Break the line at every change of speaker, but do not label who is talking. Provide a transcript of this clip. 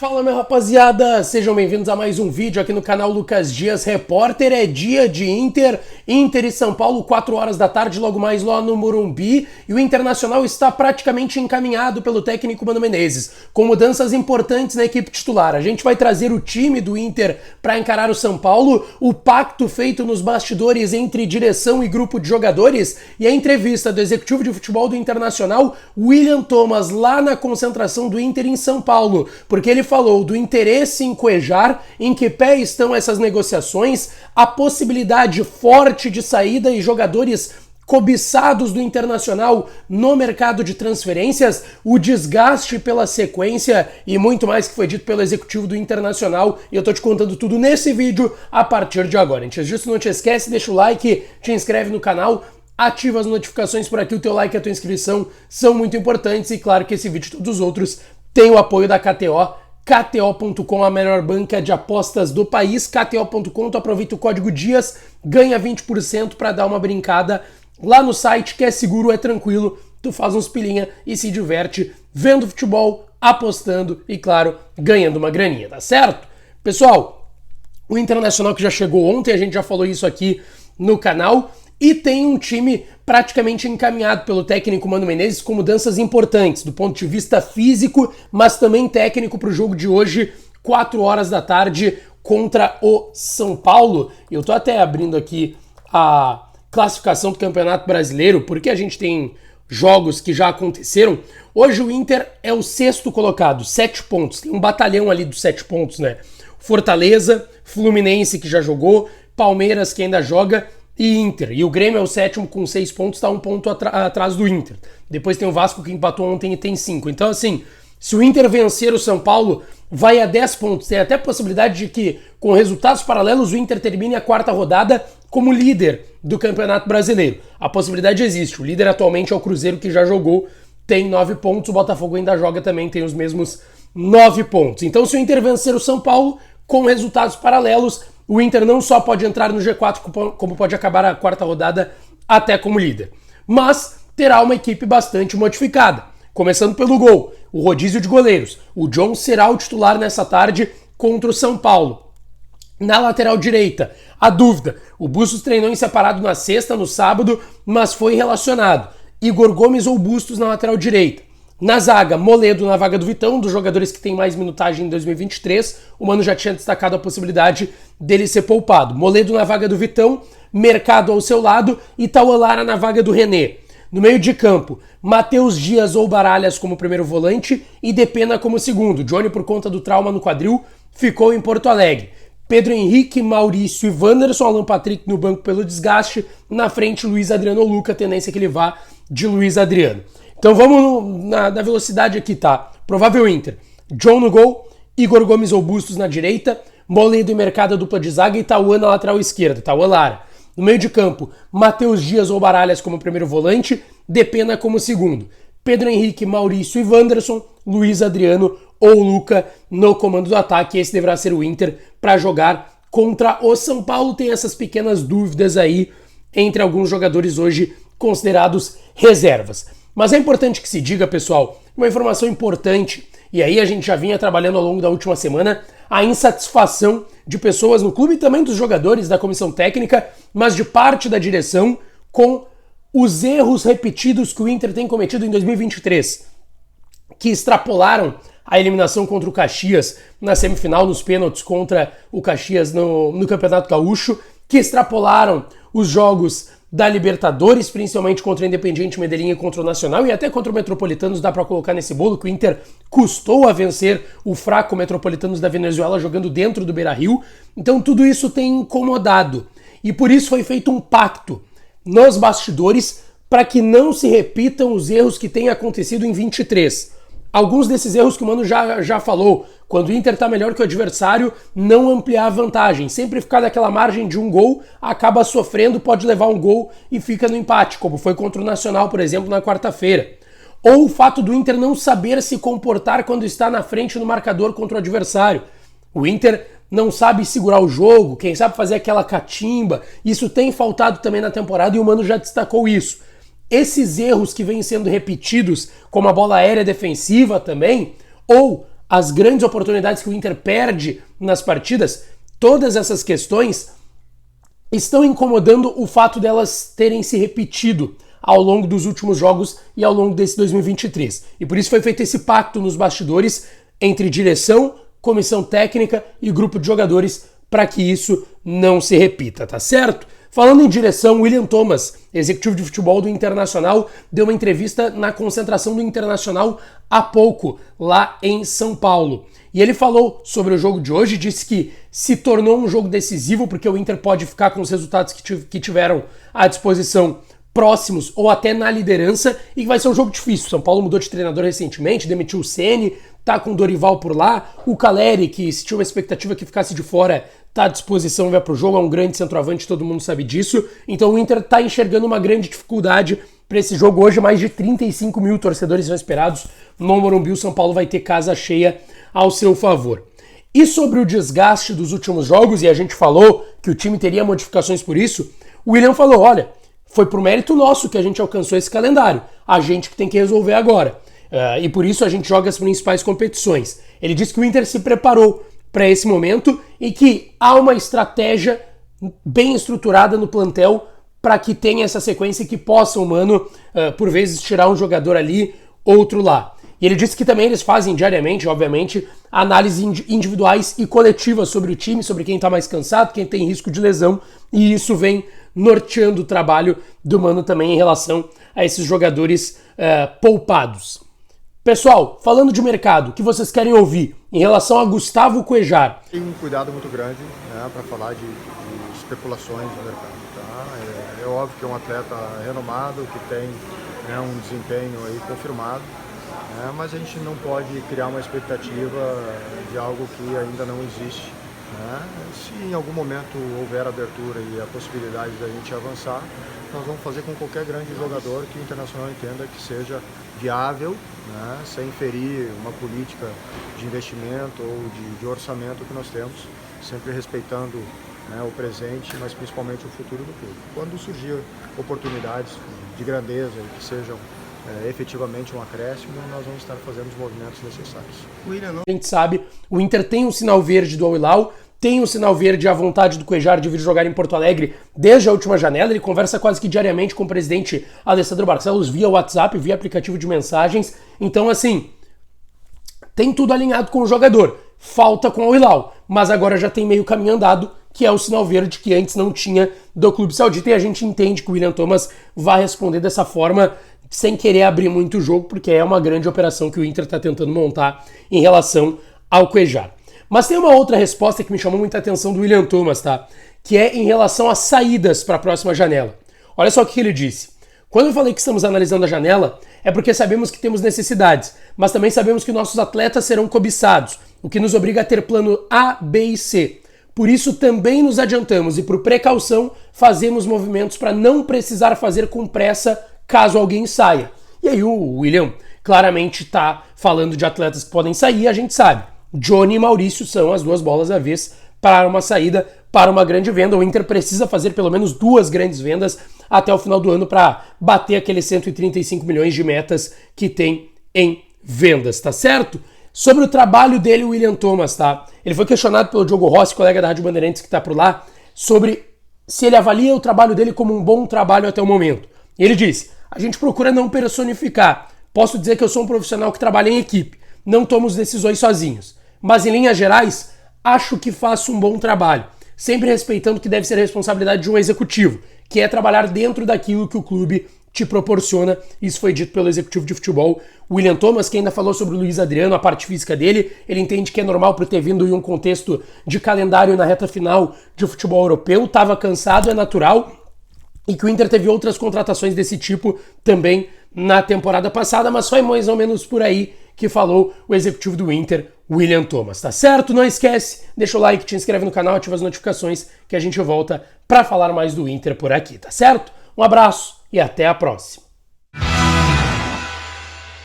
Fala, minha rapaziada, sejam bem-vindos a mais um vídeo aqui no canal Lucas Dias Repórter. É dia de Inter e São Paulo, 4 horas da tarde, logo mais lá no Morumbi, e o Internacional está praticamente encaminhado pelo técnico Mano Menezes, com mudanças importantes na equipe titular. A gente vai trazer o time do Inter para encarar o São Paulo, o pacto feito nos bastidores entre direção e grupo de jogadores e a entrevista do executivo de futebol do Internacional, William Thomas, lá na concentração do Inter em São Paulo, porque ele falou do interesse em Cuéllar, em que pé estão essas negociações, a possibilidade forte de saída e jogadores cobiçados do Internacional no mercado de transferências, o desgaste pela sequência e muito mais que foi dito pelo executivo do Internacional, e eu tô te contando tudo nesse vídeo a partir de agora. Antes disso, não te esquece, deixa o like, te inscreve no canal, ativa as notificações por aqui, o teu like e a tua inscrição são muito importantes, e claro que esse vídeo e todos os outros têm o apoio da KTO. KTO.com, a melhor banca de apostas do país. KTO.com, tu aproveita o código DIAS, ganha 20% para dar uma brincada lá no site, que é seguro, é tranquilo, tu faz uns pilinha e se diverte vendo futebol, apostando e, claro, ganhando uma graninha, tá certo? Pessoal, o Internacional que já chegou ontem, a gente já falou isso aqui no canal, e tem um time praticamente encaminhado pelo técnico Mano Menezes com mudanças importantes do ponto de vista físico, mas também técnico para o jogo de hoje, 4 horas da tarde, contra o São Paulo. Eu tô até abrindo aqui a classificação do Campeonato Brasileiro, porque a gente tem jogos que já aconteceram. Hoje o Inter é o 6º colocado, 7 pontos. Tem um batalhão ali dos 7 pontos, né? Fortaleza, Fluminense que já jogou, Palmeiras que ainda joga, e Inter. E o Grêmio é o 7º com 6 pontos, está 1 ponto atrás do Inter. Depois tem o Vasco que empatou ontem e tem 5. Então, assim, se o Inter vencer o São Paulo, vai a 10 pontos. Tem até a possibilidade de que, com resultados paralelos, o Inter termine a 4ª rodada como líder do Campeonato Brasileiro. A possibilidade existe. O líder atualmente é o Cruzeiro, que já jogou, tem 9 pontos. O Botafogo ainda joga também, tem os mesmos 9 pontos. Então, se o Inter vencer o São Paulo, com resultados paralelos, o Inter não só pode entrar no G4, como pode acabar a 4ª rodada até como líder. Mas terá uma equipe bastante modificada. Começando pelo gol, o rodízio de goleiros. O John será o titular nessa tarde contra o São Paulo. Na lateral direita, a dúvida. O Bustos treinou em separado na sexta, no sábado, mas foi relacionado. Igor Gomes ou Bustos na lateral direita. Na zaga, Moledo na vaga do Vitão, um dos jogadores que tem mais minutagem em 2023. O Mano já tinha destacado a possibilidade dele ser poupado. Moledo na vaga do Vitão, Mercado ao seu lado e Tauan Lara na vaga do René. No meio de campo, Matheus Dias ou Baralhas como primeiro volante e Depena como segundo. Johnny, por conta do trauma no quadril, ficou em Porto Alegre. Pedro Henrique, Maurício e Wanderson, Alan Patrick no banco pelo desgaste. Na frente, Luiz Adriano ou Luca, tendência que ele vá de Luiz Adriano. Então vamos na velocidade aqui, tá? Provável Inter. John no gol, Igor Gomes ou Bustos na direita, Moledo e Mercado dupla de zaga e Tauan na lateral esquerda, Tauan Lara. No meio de campo, Matheus Dias ou Baralhas como primeiro volante, Depena como segundo. Pedro Henrique, Maurício e Wanderson, Luiz Adriano ou Luca no comando do ataque. Esse deverá ser o Inter para jogar contra o São Paulo. Tem essas pequenas dúvidas aí entre alguns jogadores hoje considerados reservas. Mas é importante que se diga, pessoal, uma informação importante, e aí a gente já vinha trabalhando ao longo da última semana, a insatisfação de pessoas no clube e também dos jogadores da comissão técnica, mas de parte da direção, com os erros repetidos que o Inter tem cometido em 2023, que extrapolaram a eliminação contra o Caxias na semifinal, nos pênaltis contra o Caxias no Campeonato Gaúcho, que extrapolaram os jogos da Libertadores, principalmente contra o Independiente Medellín e contra o Nacional, e até contra o Metropolitanos dá para colocar nesse bolo, que o Inter custou a vencer o fraco Metropolitanos da Venezuela jogando dentro do Beira-Rio. Então tudo isso tem incomodado, e por isso foi feito um pacto nos bastidores para que não se repitam os erros que têm acontecido em 23. Alguns desses erros que o Mano já falou, quando o Inter tá melhor que o adversário, não ampliar a vantagem, sempre ficar daquela margem de um gol, acaba sofrendo, pode levar um gol e fica no empate, como foi contra o Nacional, por exemplo, na quarta-feira. Ou o fato do Inter não saber se comportar quando está na frente no marcador contra o adversário. O Inter não sabe segurar o jogo, quem sabe fazer aquela catimba, isso tem faltado também na temporada e o Mano já destacou isso. Esses erros que vêm sendo repetidos, como a bola aérea defensiva também, ou as grandes oportunidades que o Inter perde nas partidas, todas essas questões estão incomodando o fato delas terem se repetido ao longo dos últimos jogos e ao longo desse 2023. E por isso foi feito esse pacto nos bastidores entre direção, comissão técnica e grupo de jogadores para que isso não se repita, tá certo? Falando em direção, William Thomas, executivo de futebol do Internacional, deu uma entrevista na concentração do Internacional há pouco, lá em São Paulo. E ele falou sobre o jogo de hoje, disse que se tornou um jogo decisivo porque o Inter pode ficar com os resultados que tiveram à disposição próximos ou até na liderança e que vai ser um jogo difícil. São Paulo mudou de treinador recentemente, demitiu o Ceni, tá com o Dorival por lá, o Caleri, que se tinha uma expectativa que ficasse de fora, tá à disposição, vai pro jogo, é um grande centroavante, todo mundo sabe disso. Então o Inter tá enxergando uma grande dificuldade para esse jogo hoje. Mais de 35 mil torcedores são esperados no Morumbi. O São Paulo vai ter casa cheia ao seu favor. E sobre o desgaste dos últimos jogos, e a gente falou que o time teria modificações por isso, o William falou, olha, foi por mérito nosso que a gente alcançou esse calendário, a gente que tem que resolver agora. E por isso a gente joga as principais competições. Ele disse que o Inter se preparou para esse momento e que há uma estratégia bem estruturada no plantel para que tenha essa sequência e que possa o Mano, por vezes, tirar um jogador ali, outro lá. E ele disse que também eles fazem diariamente, obviamente, análises individuais e coletivas sobre o time, sobre quem está mais cansado, quem tem risco de lesão, e isso vem norteando o trabalho do Mano também em relação a esses jogadores poupados. Pessoal, falando de mercado, o que vocês querem ouvir em relação a Gustavo Cuéllar?
Tem um cuidado muito grande, né, para falar de especulações no mercado. Tá? É óbvio que é um atleta renomado, que tem, né, um desempenho aí confirmado, mas a gente não pode criar uma expectativa de algo que ainda não existe. Né? Se em algum momento houver abertura e a possibilidade da gente avançar, nós vamos fazer com qualquer grande jogador que o Internacional entenda que seja viável, né? Sem ferir uma política de investimento ou de orçamento que nós temos, sempre respeitando, né, o presente, mas principalmente o futuro do clube. Quando surgir oportunidades de grandeza e que sejam efetivamente um acréscimo, nós vamos estar fazendo os movimentos necessários.
A gente sabe, o Inter tem um sinal verde do Al-Hilal, tem um sinal verde à vontade do Cuéllar de vir jogar em Porto Alegre desde a última janela. Ele conversa quase que diariamente com o presidente Alessandro Barcelos via WhatsApp, via aplicativo de mensagens. Então, assim, tem tudo alinhado com o jogador. Falta com o Al-Hilal, mas agora já tem meio caminho andado, que é o sinal verde que antes não tinha do Clube Saudita, e a gente entende que o William Thomas vai responder dessa forma, sem querer abrir muito o jogo, porque é uma grande operação que o Inter está tentando montar em relação ao Cuéllar. Mas tem uma outra resposta que me chamou muita atenção do William Thomas, tá? Que é em relação às saídas para a próxima janela. Olha só o que ele disse. Quando eu falei que estamos analisando a janela, é porque sabemos que temos necessidades, mas também sabemos que nossos atletas serão cobiçados, o que nos obriga a ter plano A, B e C. Por isso também nos adiantamos e, por precaução, fazemos movimentos para não precisar fazer com pressa caso alguém saia. E aí o William claramente está falando de atletas que podem sair, a gente sabe. Johnny e Maurício são as duas bolas à vez para uma saída, para uma grande venda. O Inter precisa fazer pelo menos 2 grandes vendas até o final do ano para bater aqueles 135 milhões de metas que tem em vendas, tá certo? Sobre o trabalho dele, o William Thomas, tá? Ele foi questionado pelo Diogo Rossi, colega da Rádio Bandeirantes que tá por lá, sobre se ele avalia o trabalho dele como um bom trabalho até o momento. E ele disse, a gente procura não personificar. Posso dizer que eu sou um profissional que trabalha em equipe. Não tomo as decisões sozinhos. Mas, em linhas gerais, acho que faço um bom trabalho, sempre respeitando que deve ser a responsabilidade de um executivo, que é trabalhar dentro daquilo que o clube te proporciona. Isso foi dito pelo executivo de futebol, William Thomas, que ainda falou sobre o Luiz Adriano, a parte física dele. Ele entende que é normal por ter vindo em um contexto de calendário na reta final de futebol europeu, estava cansado, é natural, e que o Inter teve outras contratações desse tipo também na temporada passada, mas foi mais ou menos por aí que falou o executivo do Inter, William Thomas, tá certo? Não esquece, deixa o like, te inscreve no canal, ativa as notificações que a gente volta para falar mais do Inter por aqui, tá certo? Um abraço e até a próxima.